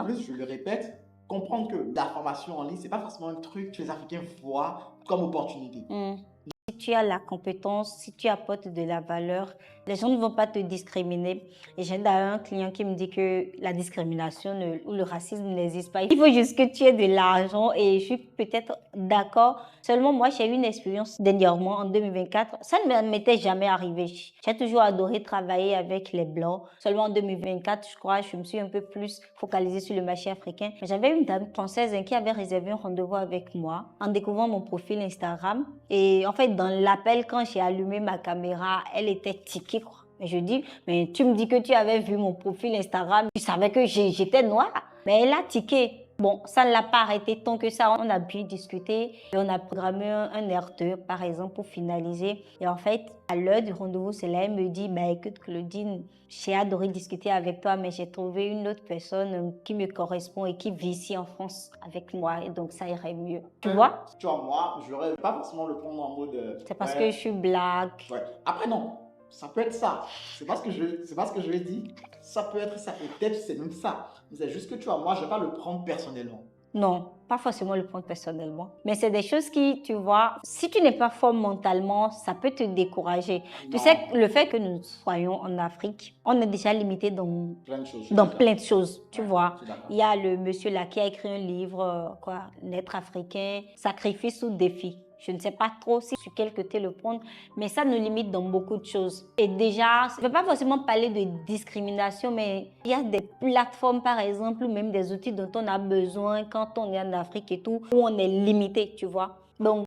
en plus, je le répète, comprendre que la formation en ligne, c'est pas forcément un truc que les Africains voient comme opportunité. Si tu as la compétence, si tu apportes de la valeur, les gens ne vont pas te discriminer. Et j'ai d'ailleurs un client qui me dit que la discrimination ou le racisme n'existe pas. Il faut juste que tu aies de l'argent et je suis peut-être d'accord. Seulement, moi, j'ai eu une expérience dernièrement en 2024. Ça ne m'était jamais arrivé. J'ai toujours adoré travailler avec les Blancs. Seulement en 2024, je crois, je me suis un peu plus focalisée sur le marché africain. J'avais une dame française qui avait réservé un rendez-vous avec moi en découvrant mon profil Instagram. Et en fait, dans l'appel, quand j'ai allumé ma caméra, elle était tiquée, quoi. Et je dis, mais tu me dis que tu avais vu mon profil Instagram, tu savais que j'étais noire. Mais elle a tiqué. Bon, ça ne l'a pas arrêté tant que ça. On a pu discuter et on a programmé un R2, par exemple, pour finaliser. Et en fait, à l'heure du rendez-vous, c'est là, elle me dit, bah écoute, Claudine, j'ai adoré discuter avec toi, mais j'ai trouvé une autre personne qui me correspond et qui vit ici en France avec moi. Et donc, ça irait mieux. Tu vois? Tu vois, moi, je n'aurais pas forcément le prendre en mode. C'est parce que Ouais, je suis black. ouais. Après, non, ça peut être ça. C'est pas ce que je vais dire. Ça peut être ça. Et peut-être c'est même ça. Mais c'est juste que tu vois, moi, je vais pas le prendre personnellement. Non, pas forcément le prendre personnellement. Mais c'est des choses qui, tu vois, si tu n'es pas fort mentalement, ça peut te décourager. Tu sais, le fait que nous soyons en Afrique, on est déjà limité dans Plein de choses. dans plein de choses, tu Ouais, vois. je suis d'accord. Il y a le monsieur là qui a écrit un livre, quoi, L'être africain, sacrifice ou défi. Je ne sais pas trop si sur quel côté le prendre, mais ça nous limite dans beaucoup de choses. Et déjà, je ne veux pas forcément parler de discrimination, mais il y a des plateformes, par exemple, ou même des outils dont on a besoin quand on est en Afrique et tout, où on est limité, tu vois. Donc,